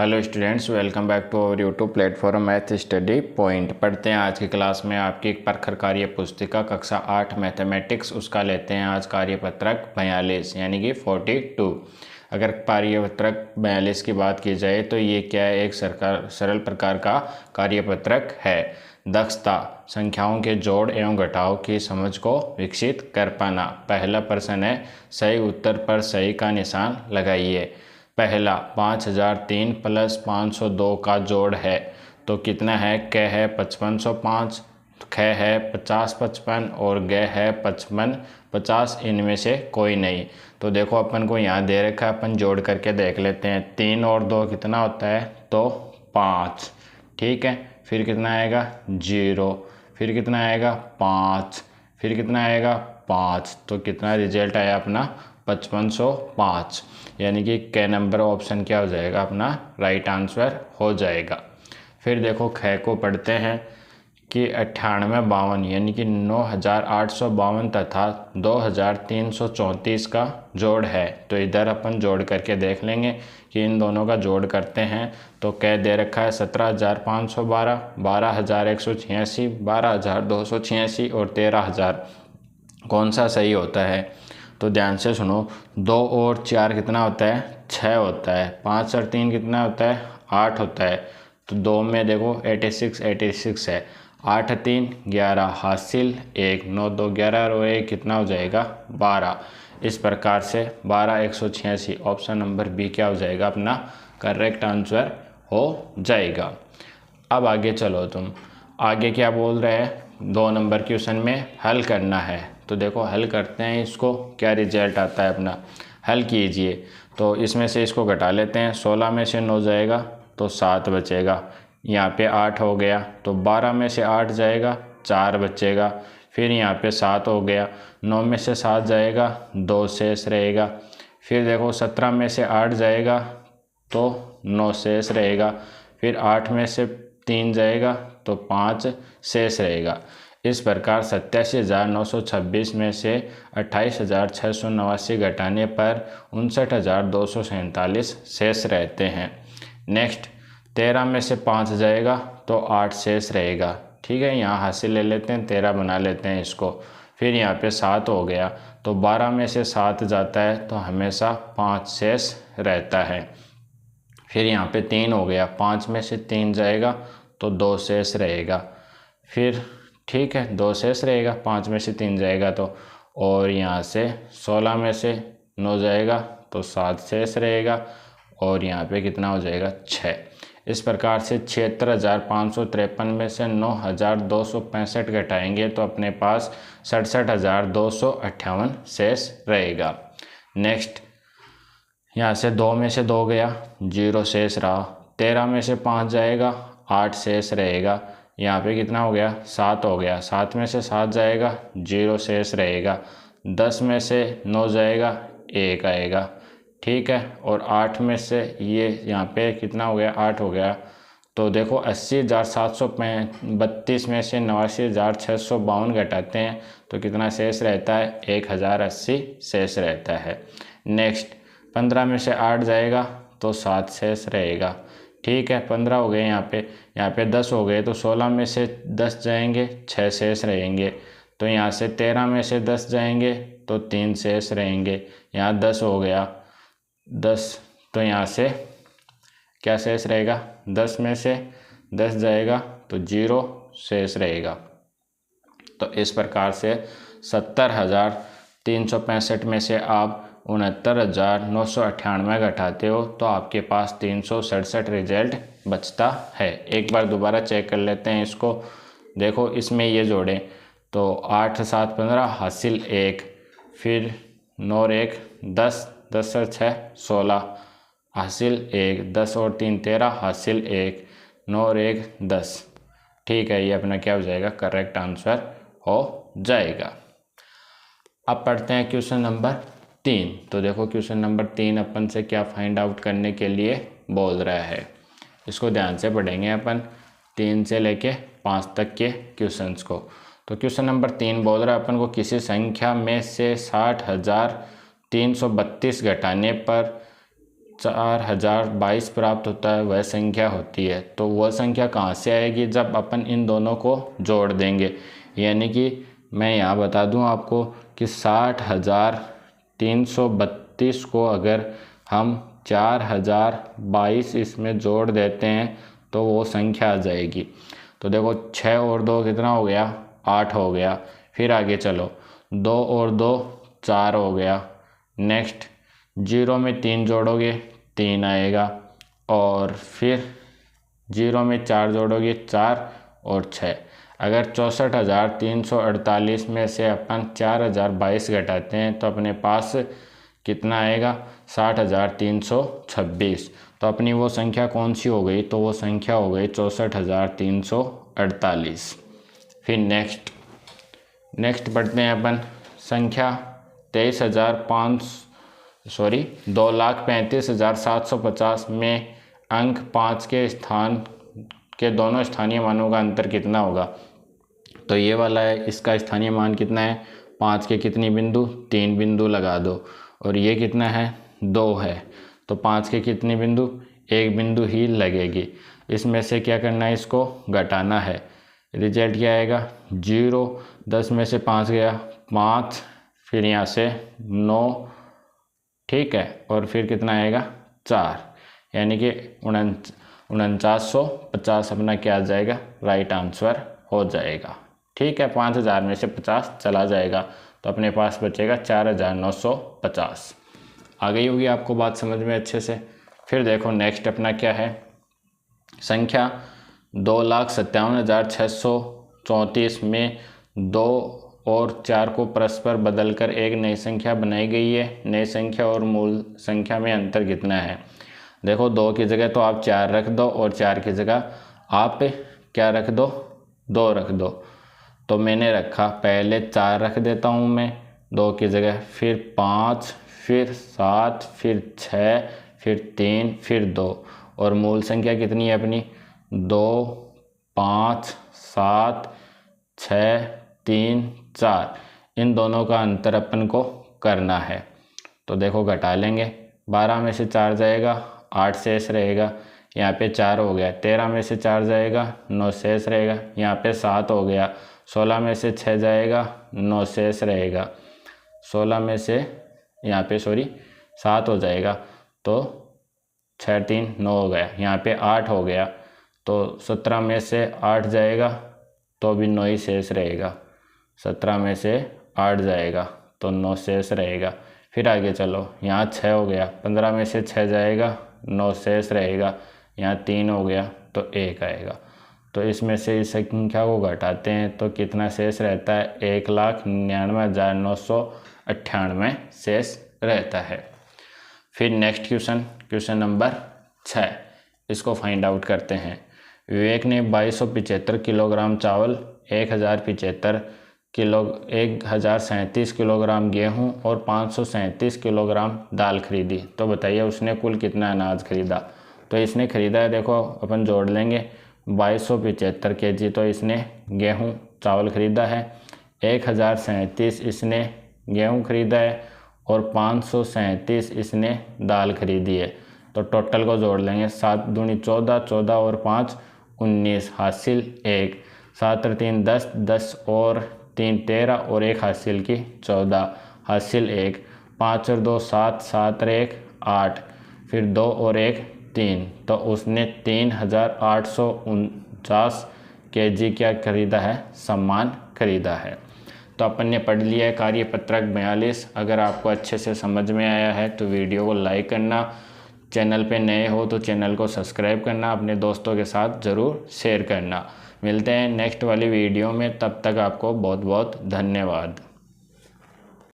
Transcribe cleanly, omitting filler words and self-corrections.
Hello students, welcome back to our YouTube platform math study point. पढ़ते हैं आज की क्लास में आपकी एक प्रखर कार्य पुस्तिका कक्षा 8 मैथमेटिक्स। उसका लेते हैं आज कार्यपत्रक 42 यानी कि 42। अगर कार्यपत्रक 42 की बात की जाए तो ये क्या है, एक सरल प्रकार का कार्यपत्रक है। दक्षता, संख्याओं के जोड़ एवं घटाव की समझ को विकसित कर पाना। पहला प्रश्न है, सही उत्तर पर सही का निशान लगाइए। पहला 5003 प्लस 502 का जोड़ है तो कितना है। क है 5505, ख है 5055 और ग है 5550। इनमें से कोई नहीं। तो देखो अपन को यहाँ दे रखा है, अपन जोड़ करके देख लेते हैं। 3 और 2 कितना होता है, तो 5। ठीक है, फिर कितना आएगा 0, फिर कितना आएगा 5, फिर कितना आएगा 5। तो कितना रिजल्ट आया अपना 5505, यानी कि क नंबर ऑप्शन क्या हो जाएगा, अपना राइट आंसर हो जाएगा। फिर देखो ख को पढ़ते हैं कि 9852 यानी कि 9852 तथा 2334 का जोड़ है। तो इधर अपन जोड़ करके देख लेंगे कि इन दोनों का जोड़ करते हैं तो क्या दे रखा है 17512, 12186, 12286 और 13000। कौन सा सही होता है, तो ध्यान से सुनो। 2 और 4 कितना होता है, 6 होता है। 5 और 3 कितना होता है, 8 होता है। तो 2 में देखो 86 है। 8 3 11 हासिल 1, 9 2 11 और 1 कितना हो जाएगा 12। इस प्रकार से 12186 ऑप्शन नंबर बी क्या हो जाएगा, अपना करेक्ट आंसर हो जाएगा। अब आगे चलो, तुम आगे क्या बोल रहे हैं, 2 नंबर क्वेश्चन में हल करना है। तो देखो हल करते हैं इसको, क्या रिजल्ट आता है अपना। हल कीजिए तो इसमें से इसको घटा लेते हैं। 16 में से 9 जाएगा तो 7 बचेगा। यहाँ पे 8 हो गया तो 12 में से 8 जाएगा 4 बचेगा। फिर यहाँ पे 7 हो गया, 9 में से 7 जाएगा 2 शेष रहेगा। फिर देखो 17 में से 8 जाएगा तो 9 शेष रहेगा। फिर 8 में से 3 जाएगा तो 5 शेष रहेगा। इस प्रकार 87,926 में से 28,689 घटाने पर 59,247 शेष रहते हैं। नेक्स्ट 13 में से 5 जाएगा तो 8 शेष रहेगा। ठीक है, यहाँ हासिल ले लेते हैं, 13 बना लेते हैं इसको। फिर यहाँ पे 7 हो गया तो 12 में से 7 जाता है तो हमेशा 5 शेष रहता है। फिर यहाँ पे 3 हो गया, 5 में से 3 जाएगा तो 2 शेष रहेगा। फिर ठीक है 2 शेष रहेगा, 5 में से 3 जाएगा तो। और यहाँ से 16 में से 9 जाएगा तो 7 शेष रहेगा। और यहाँ पे कितना हो जाएगा 6। इस प्रकार से 76,553 में से 9,265 घटाएंगे तो अपने पास 67,258 शेष रहेगा। नेक्स्ट यहाँ से 2 में से 2 गया, 0 शेष रहा। 13 में से 5 जाएगा 8 शेष रहेगा। यहाँ पे कितना हो गया 7 हो गया, 7 में से 7 जाएगा 0 शेष रहेगा। 10 में से 9 जाएगा 1 आएगा। ठीक है, और 8 में से ये यहाँ पे कितना हो गया 8 हो गया। तो देखो 80,732 में से 89,652 घटाते हैं तो कितना शेष रहता है, 1,080 शेष रहता है। नेक्स्ट 15 में से 8 जाएगा तो 7 शेष रहेगा। ठीक है, 15 हो गए यहाँ पे 10 हो गए तो 16 में से 10 जाएंगे 6 शेष रहेंगे। तो यहाँ से 13 में से 10 जाएंगे तो 3 शेष रहेंगे। यहाँ 10 हो गया 10 तो यहाँ से क्या शेष रहेगा, 10 में से 10 जाएगा तो 0 शेष रहेगा। तो इस प्रकार से 70,365 में से आप 69,998 घटाते हो तो आपके पास 367 रिजल्ट बचता है। एक बार दोबारा चेक कर लेते हैं इसको। देखो इसमें ये जोड़ें तो 8 7 15 हासिल 1, फिर 9 और 1 10, 10 और 6 16 हासिल 1, 10 और 3 13 हासिल 1, 9 और 1 10। ठीक है, ये अपना क्या हो जाएगा, करेक्ट आंसर हो जाएगा। अब पढ़ते हैं क्वेश्चन नंबर 3। तो देखो क्वेश्चन नंबर 3 अपन से क्या फाइंड आउट करने के लिए बोल रहा है, इसको ध्यान से पढ़ेंगे अपन 3 से लेके 5 तक के क्वेश्चंस को। तो क्वेश्चन नंबर 3 बोल रहा है अपन को किसी संख्या में से 60,332 घटाने पर 4022 प्राप्त होता है वह संख्या होती है। तो वह संख्या कहाँ से आएगी? जब अपन इन दोनों को जोड़ देंगे। यानी कि मैं यहाँ बता दूँ आपको कि 60,332 को अगर हम 4022 इसमें जोड़ देते हैं तो वो संख्या आ जाएगी। तो देखो 6 और 2 कितना हो गया? 8 हो गया। फिर आगे चलो, 2 और 2 4 हो गया। नेक्स्ट 0 में 3 जोड़ोगे 3 आएगा, और फिर 0 में 4 जोड़ोगे 4 और 6। अगर 64,348 में से अपन 4022 घटाते हैं तो अपने पास कितना आएगा? 60,326। तो अपनी वो संख्या कौन सी हो गई? तो वो संख्या हो गई 64,348। फिर नेक्स्ट पढ़ते हैं अपन संख्या 2,35,750 में अंक 5 के स्थान के दोनों स्थानीय मानों का अंतर कितना होगा? तो ये वाला है, इसका स्थानीय मान कितना है? 5 के कितनी बिंदु? 3 बिंदु लगा दो। और ये कितना है? 2 है। तो 5 के कितनी बिंदु? 1 बिंदु ही लगेगी। इसमें से क्या करना है? इसको घटाना है। रिजल्ट क्या आएगा? 0। 10 में से 5 गया 5, फिर यहाँ से 9, ठीक है, और फिर कितना आएगा? 4। यानी कि 4950 अपना क्या आ जाएगा? राइट आंसर हो जाएगा। ठीक है, 5000 में से 50 चला जाएगा तो अपने पास बचेगा 4950। आ गई होगी आपको बात समझ में अच्छे से। फिर देखो नेक्स्ट अपना क्या है? संख्या 2,57,634 में 2 और 4 को परस्पर बदलकर एक नई संख्या बनाई गई है। नई संख्या और मूल संख्या में अंतर कितना है? देखो 2 की जगह तो आप 4 रख दो, और 4 की जगह आप क्या रख दो? 2 रख दो। तो मैंने रखा, पहले 4 रख देता हूँ मैं 2 की जगह, फिर 5, फिर 7, फिर 6, फिर 3, फिर 2। और मूल संख्या कितनी है अपनी? 2, 5, 7, 6, 3, 4। इन दोनों का अंतर अपन को करना है। तो देखो घटा लेंगे, 12 में से 4 जाएगा 8 शेष रहेगा, यहाँ पे 4 हो गया। 13 में से 4 जाएगा 9 शेष रहेगा, यहाँ पे 7 हो गया। 16 में से 6 जाएगा 9 शेष रहेगा। 16 में से यहाँ पे 7 हो जाएगा, तो 6 3 9 हो गया, यहाँ पे 8 हो गया। तो 17 में से 8 जाएगा तो भी 9 ही शेष रहेगा। 17 में से 8 जाएगा तो 9 शेष रहेगा। फिर आगे चलो, यहाँ 6 हो गया, 15 में से 6 जाएगा 9 शेष रहेगा, यहाँ 3 हो गया तो 1 आएगा। तो इसमें से इस संख्या को घटाते हैं तो कितना शेष रहता है? 1,99,998 शेष रहता है। फिर नेक्स्ट क्वेश्चन नंबर 6, इसको फाइंड आउट करते हैं। विवेक ने 2275 किलोग्राम चावल, 1037 किलोग्राम गेहूं और 537 किलोग्राम दाल खरीदी। तो बताइए उसने कुल कितना अनाज खरीदा? तो इसने खरीदा है, देखो अपन जोड़ लेंगे, 2275 kg तो इसने गेहूं चावल खरीदा है, 1037 इसने गेहूं खरीदा है, और 537 इसने दाल खरीदी है। तो टोटल को जोड़ लेंगे, 7 दूनी 14, 14 और 5 19, हासिल 1, 7 और 3 10, 10 और 3 13 और 1 हासिल की 14, हासिल 1, 5 और 2 7, 7 और 1 8, फिर 2 और 1 3। तो उसने 3,849 kg क्या खरीदा है? सामान खरीदा है। तो अपन ने पढ़ लिया है कार्यपत्रक 42। अगर आपको अच्छे से समझ में आया है तो वीडियो को लाइक करना, चैनल पे नए हो तो चैनल को सब्सक्राइब करना, अपने दोस्तों के साथ ज़रूर शेयर करना। मिलते हैं नेक्स्ट वाली वीडियो में, तब तक आपको बहुत बहुत धन्यवाद।